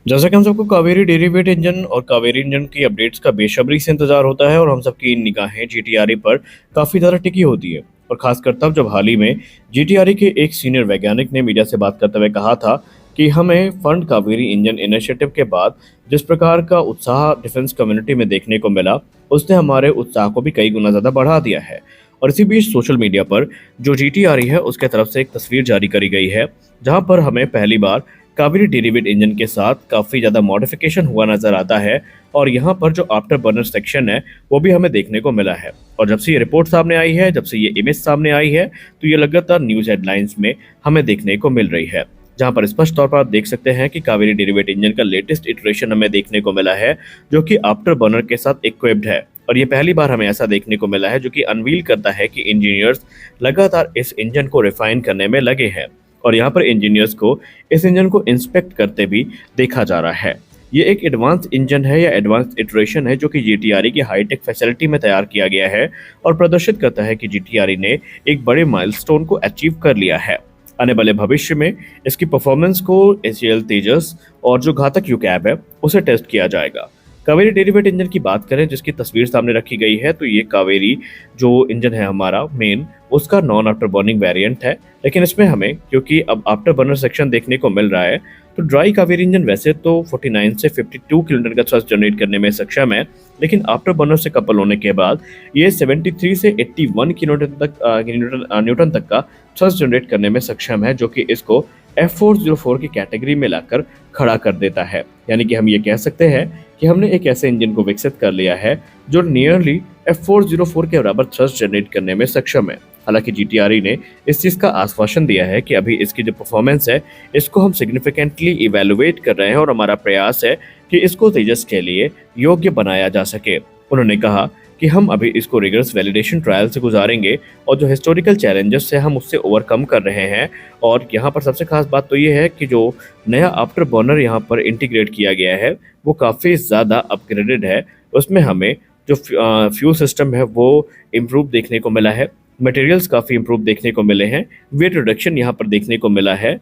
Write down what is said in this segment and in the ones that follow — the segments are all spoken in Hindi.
जैसा कि हम सबको कावेरी डेरिवेट इंजन और कावेरी इंजन की अपडेट्स का बेसब्री से इंतजार होता है और हम सबकी निगाहें जीटीआरई पर काफ़ी ज़्यादा टिकी होती है। और खासकर तब जब हाल ही में जीटीआरई के एक सीनियर वैज्ञानिक ने मीडिया से बात करते हुए कहा था कि हमें फंड कावेरी इंजन इनिशिएटिव के बाद जिस प्रकार का उत्साह डिफेंस कम्युनिटी में देखने को मिला, उसने हमारे उत्साह को भी कई गुना ज़्यादा बढ़ा दिया है। और इसी बीच सोशल मीडिया पर जो जीटीआरई है उसके तरफ से एक तस्वीर जारी करी गई है, जहां पर हमें पहली बार कावेरी डेरिवेट इंजन के साथ काफ़ी ज़्यादा मॉडिफिकेशन हुआ नज़र आता है। और यहाँ पर जो आफ्टर बर्नर सेक्शन है वो भी हमें देखने को मिला है। और जब से ये रिपोर्ट सामने आई है, जब से ये इमेज सामने आई है, तो ये लगातार न्यूज़ हेडलाइंस में हमें देखने को मिल रही है, जहाँ पर स्पष्ट तौर पर आप देख सकते हैं कि कावेरी डेरिवेट इंजन का लेटेस्ट इटरेशन हमें देखने को मिला है, जो कि आफ्टर बर्नर के साथ इक्विप्ड है। और ये पहली बार हमें ऐसा देखने को मिला है जो कि अनवील करता है कि इंजीनियर्स लगातार इस इंजन को रिफाइन करने में लगे हैं। और यहाँ पर इंजीनियर्स को इस इंजन को इंस्पेक्ट करते भी देखा जा रहा है। ये एक एडवांस इंजन है या एडवांस इटरेशन है जो कि जीटीआरई की हाईटेक फैसिलिटी में तैयार किया गया है और प्रदर्शित करता है कि जीटीआरई ने एक बड़े माइलस्टोन को अचीव कर लिया है। आने वाले भविष्य में इसकी परफॉर्मेंस को एचएएल तेजस और जो घातक यूकैब है उसे टेस्ट किया जाएगा। कावेरी डेरिवेट इंजन की बात करें जिसकी तस्वीर सामने रखी गई है, तो ये कावेरी जो इंजन है हमारा मेन, उसका नॉन आफ्टर बर्निंग वेरिएंट है। लेकिन इसमें हमें क्योंकि अब आफ्टर बर्नर सेक्शन देखने को मिल रहा है, तो ड्राई कावेरी इंजन वैसे तो 49 से 52 किलोमीटर का थ्रस्ट जनरेट करने में सक्षम है, लेकिन आफ्टर बर्नर से कपल होने के बाद ये 73 से 81 किलोमीटर तक न्यूटन तक का थ्रस्ट जनरेट करने में सक्षम है, जो कि इसको F404 की कैटेगरी में लाकर खड़ा कर देता है। यानी कि हम ये कह सकते हैं कि हमने एक ऐसे इंजन को विकसित कर लिया है जो नियरली F404 के बराबर थ्रस्ट जनरेट करने में सक्षम है। हालांकि जीटीआरई ने इस चीज़ का आश्वासन दिया है कि अभी इसकी जो परफॉर्मेंस है इसको हम सिग्निफिकेंटली इवेलुएट कर रहे हैं और हमारा प्रयास है कि इसको तेजस के लिए योग्य बनाया जा सके। उन्होंने कहा कि हम अभी इसको रिगरस वैलिडेशन ट्रायल से गुजारेंगे और जो हिस्टोरिकल चैलेंजेस है हम उससे ओवरकम कर रहे हैं। और यहाँ पर सबसे खास बात तो ये है कि जो नया आफ्टर बर्नर यहाँ पर इंटीग्रेट किया गया है वो काफ़ी ज़्यादा अपग्रेडेड है। उसमें हमें जो फ्यूल सिस्टम है वो इम्प्रूव देखने को मिला है, मटेरियल्स काफ़ी इम्प्रूव देखने को मिले हैं, वेट रिडक्शन यहाँ पर देखने को मिला है।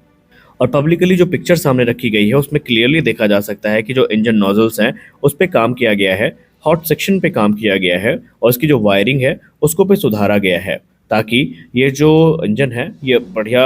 और पब्लिकली जो पिक्चर सामने रखी गई है उसमें क्लियरली देखा जा सकता है कि जो इंजन नोजल्स हैं उस पर काम किया गया है, हॉट सेक्शन पे काम किया गया है और इसकी जो वायरिंग है उसको पे सुधारा गया है, ताकि ये जो इंजन है ये बढ़िया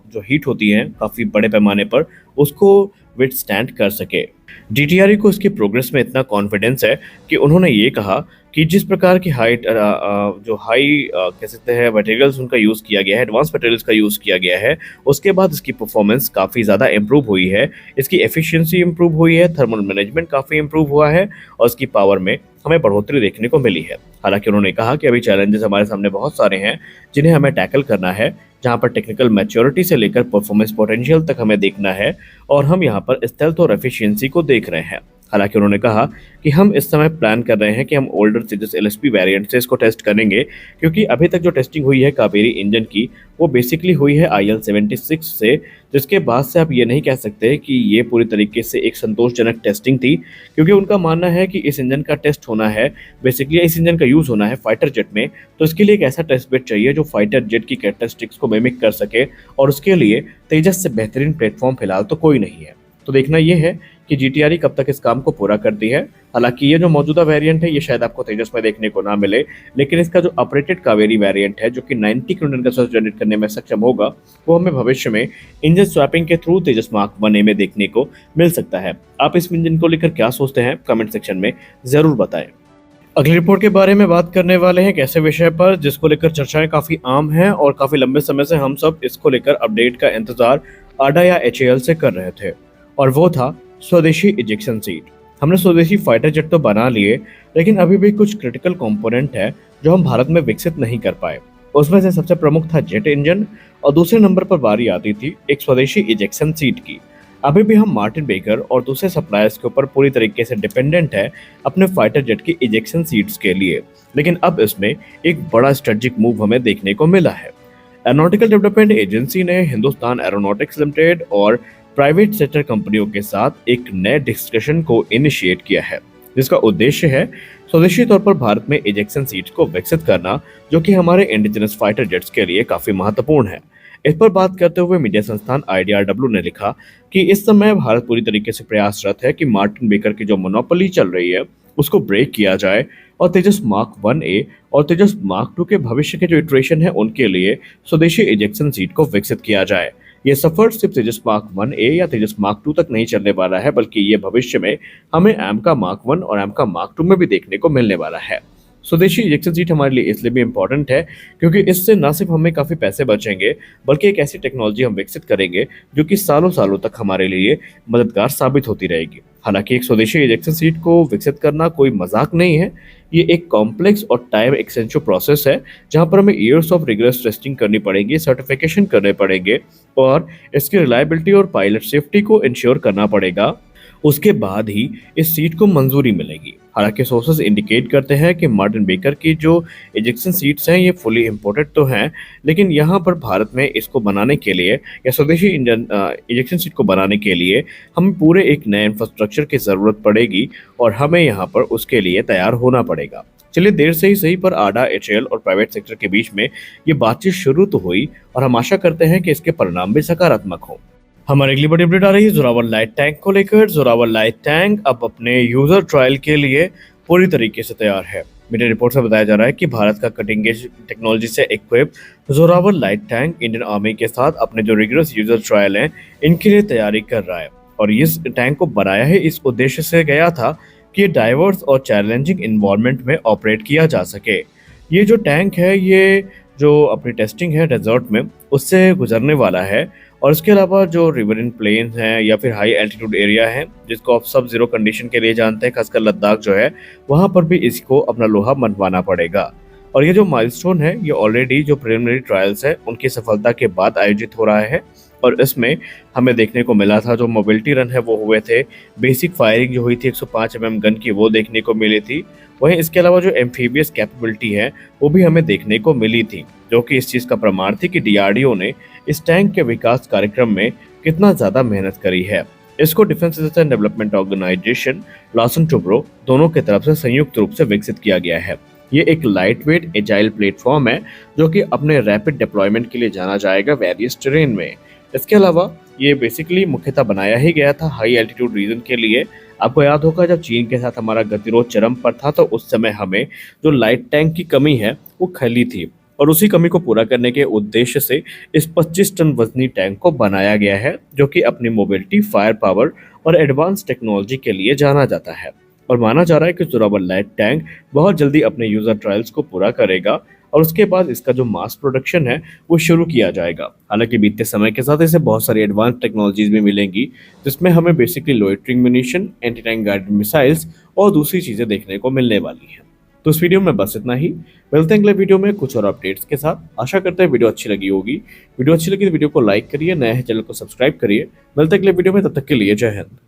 जो हीट होती है काफ़ी बड़े पैमाने पर उसको विथ स्टैंड कर सके। जीटीआरई को इसकी प्रोग्रेस में इतना कॉन्फिडेंस है कि उन्होंने ये कहा कि जिस प्रकार की जो हाई कह सकते हैं मटेरियल्स उनका यूज़ किया गया है, एडवांस मटेरियल्स का यूज़ किया गया है, उसके बाद इसकी परफॉर्मेंस काफ़ी ज़्यादा इम्प्रूव हुई है, इसकी एफिशिएंसी इम्प्रूव हुई है, थर्मल मैनेजमेंट काफ़ी इम्प्रूव हुआ है और इसकी पावर में हमें बढ़ोतरी देखने को मिली है। हालांकि उन्होंने कहा कि अभी चैलेंजेस हमारे सामने बहुत सारे हैं जिन्हें हमें टैकल करना है, जहाँ पर टेक्निकल मैच्योरिटी से लेकर परफॉर्मेंस पोटेंशियल तक हमें देखना है और हम यहाँ पर स्टेल्थ और एफिशिएंसी को देख रहे हैं। हालांकि उन्होंने कहा कि हम इस समय प्लान कर रहे हैं कि हम ओल्डर तेजस एलएसपी वेरिएंट से इसको टेस्ट करेंगे, क्योंकि अभी तक जो टेस्टिंग हुई है कावेरी इंजन की वो बेसिकली हुई है IL-76 से, जिसके बाद से आप ये नहीं कह सकते कि ये पूरी तरीके से एक संतोषजनक टेस्टिंग थी, क्योंकि उनका मानना है कि इस इंजन का टेस्ट होना है, बेसिकली इस इंजन का यूज़ होना है फाइटर जेट में, तो इसके लिए एक ऐसा टेस्ट बेड चाहिए जो फाइटर जेट की कैरेक्टरिस्टिक्स को मिमिक कर सके और उसके लिए तेजस से बेहतरीन प्लेटफॉर्म फिलहाल तो कोई नहीं है। तो देखना ये है कि जीटीआरई कब तक इस काम को पूरा करती है। हालांकि ये जो मौजूदा वेरिएंट है ये शायद आपको तेजस में देखने को ना मिले, लेकिन इसका जो ऑपरेटेड कावेरी वेरिएंट है जो कि 90 किलोमीटर का थ्रस्ट जनरेट करने में सक्षम होगा, वो हमें भविष्य में इंजन स्वैपिंग के थ्रू तेजस मार्क 1A में देखने को मिल सकता है। आप इस इंजन को लेकर क्या सोचते हैं कमेंट सेक्शन में जरूर बताएं। अगली रिपोर्ट के बारे में बात करने वाले हैं एक ऐसे विषय पर जिसको लेकर चर्चाएं काफी आम हैं और काफी लंबे समय से हम सब इसको लेकर अपडेट का इंतजार आडा या एचएएल से कर रहे थे, और वो था स्वदेशी इजेक्शन सीट। हमने स्वदेशी फाइटर जेट तो बना लिए, लेकिन अभी भी कुछ क्रिटिकल कंपोनेंट है जो हम भारत में विकसित नहीं कर पाए। उसमें से सबसे प्रमुख था जेट इंजन और दूसरे नंबर पर बारी आती थी एक स्वदेशी इजेक्शन सीट की। अभी भी हम मार्टिन बेकर और दूसरे सप्लायर्स के ऊपर पूरी तरीके से डिपेंडेंट है अपने फाइटर जेट की इजेक्शन सीट्स के लिए, लेकिन अब इसमें एक बड़ा स्ट्रेटेजिक मूव हमें देखने को मिला है। एरोनॉटिकल डेवलपमेंट एजेंसी ने हिंदुस्तान एरोनॉटिक्स लिमिटेड और प्राइवेट सेक्टर कंपनियों के साथ एक नए डिस्कशन को इनिशिएट किया है, जिसका उद्देश्य है स्वदेशी तौर पर भारत में इजेक्शन सीट्स को विकसित करना, जो कि हमारे इंडिजिनस फाइटर जेट्स के लिए काफी महत्वपूर्ण है। इस पर बात करते हुए मीडिया संस्थान IDRW ने लिखा कि इस समय भारत पूरी तरीके से प्रयासरत है कि मार्टिन बेकर की जो मोनोपोली चल रही है उसको ब्रेक किया जाए और तेजस मार्क 1A और तेजस मार्क 2 के भविष्य के जो इटरेशन है उनके लिए स्वदेशी इजेक्शन सीट को विकसित किया जाए। ये सफर सिर्फ तेजस मार्क 1A या तेजस मार्क 2 तक नहीं चलने वाला है, बल्कि ये भविष्य में हमें एमका मार्क 1 और एमका मार्क 2 में भी देखने को मिलने वाला है। स्वदेशी इजेक्शन सीट हमारे लिए इसलिए भी इम्पोर्टेंट है क्योंकि इससे न सिर्फ हमें काफ़ी पैसे बचेंगे, बल्कि एक ऐसी टेक्नोलॉजी हम विकसित करेंगे जो कि सालों सालों तक हमारे लिए मददगार साबित होती रहेगी। हालांकि एक स्वदेशी इजेक्शन सीट को विकसित करना कोई मजाक नहीं है। ये एक कॉम्प्लेक्स और टाइम एक्सटेंसिव प्रोसेस है जहां पर हमें ईयर्स ऑफ रिगरस टेस्टिंग करनी पड़ेगी, सर्टिफिकेशन करने पड़ेंगे और इसकी रिलायबिलिटी और पायलट सेफ्टी को इंश्योर करना पड़ेगा। उसके बाद ही इस सीट को मंजूरी मिलेगी। हालांकि सोर्सेज इंडिकेट करते हैं कि मार्टिन बेकर की जो इजेक्शन सीट्स हैं ये फुली इम्पोर्टेड तो हैं, लेकिन यहाँ पर भारत में इसको बनाने के लिए या स्वदेशी इंजन इजेक्शन सीट को बनाने के लिए हमें पूरे एक नए इंफ्रास्ट्रक्चर की ज़रूरत पड़ेगी और हमें यहाँ पर उसके लिए तैयार होना पड़ेगा। चलिए देर से ही सही पर आडा, HAL और प्राइवेट सेक्टर के बीच में ये बातचीत शुरू तो हुई और हम आशा करते हैं कि इसके परिणाम भी सकारात्मक हों। हमारी अगली बड़ी अपडेट आ रही है जोरावर लाइट टैंक को लेकर। जोरावर लाइट टैंक अब अपने यूजर ट्रायल के लिए पूरी तरीके से तैयार है। मीडिया रिपोर्ट से बताया जा रहा है कि भारत का कटिंग एज टेक्नोलॉजी से equip Zorawar light tank Indian army के साथ अपने जो रिगरस यूजर ट्रायल हैं इनके लिए तैयारी कर रहा है और इस टैंक को बनाया है इस उद्देश्य से गया था कि डाइवर्स और चैलेंजिंग इन्वायरमेंट में ऑपरेट किया जा सके। ये जो टैंक है ये जो अपनी टेस्टिंग है डेजर्ट में उससे गुजरने वाला है और इसके अलावा जो रिवरइन प्लेन्स हैं या फिर हाई एल्टीट्यूड एरिया है जिसको आप सब जीरो कंडीशन के लिए जानते हैं, खासकर लद्दाख जो है वहाँ पर भी इसको अपना लोहा मनवाना पड़ेगा। और ये जो माइलस्टोन है ये ऑलरेडी जो प्रिलिमिनरी ट्रायल्स है उनकी सफलता के बाद आयोजित हो रहा है और इसमें हमें देखने को मिला था जो मोबिलिटी रन है वो हुए थे, बेसिक फायरिंग जो हुई थी 105 mm गन की वो देखने को मिली थी। वहीं इसके अलावा जो एम्फीबियस कैपेबिलिटी है वो भी हमें देखने को मिली थी, जो कि इस चीज़ का प्रमाण थी कि DRDO ने इस टैंक के विकास कार्यक्रम में कितना ज़्यादा मेहनत करी है। इसको defence research and development organisation, Larsen Toubro दोनों की तरफ से संयुक्त रूप से विकसित किया गया है। ये एक लाइट वेट एजाइल प्लेटफॉर्म है जो कि अपने रैपिड डिप्लॉयमेंट के लिए जाना जाएगा वेरियस टेरेन में। इसके अलावा ये बेसिकली मुख्यतः बनाया ही गया था हाई एल्टीट्यूड रीजन के लिए। आपको याद होगा जब चीन के साथ हमारा गतिरोध चरम पर था तो उस समय हमें जो लाइट टैंक की कमी है वो खली थी और उसी कमी को पूरा करने के उद्देश्य से इस 25 टन वजनी टैंक को बनाया गया है जो कि अपनी मोबिलिटी, फायर पावर और एडवांस टेक्नोलॉजी के लिए जाना जाता है। और माना जा रहा है कि जोरावर लाइट टैंक बहुत जल्दी अपने यूजर ट्रायल्स को पूरा करेगा और उसके बाद इसका जो मास प्रोडक्शन है वो शुरू किया जाएगा। हालांकि बीतते समय के साथ इसे बहुत सारी एडवांस टेक्नोलॉजीज भी मिलेंगी जिसमें हमें basically loitering munition, anti tank guided missiles और दूसरी चीज़ें देखने को मिलने वाली हैं। तो इस वीडियो में बस इतना ही। मिलते हैं अगले वीडियो में कुछ और अपडेट्स के साथ। आशा करते हैं वीडियो अच्छी लगी होगी। वीडियो अच्छी लगी तो वीडियो को लाइक करिए, नए हैं चैनल को सब्सक्राइब करिए। मिलते हैं अगले वीडियो में, तब तक के लिए जय हिंद।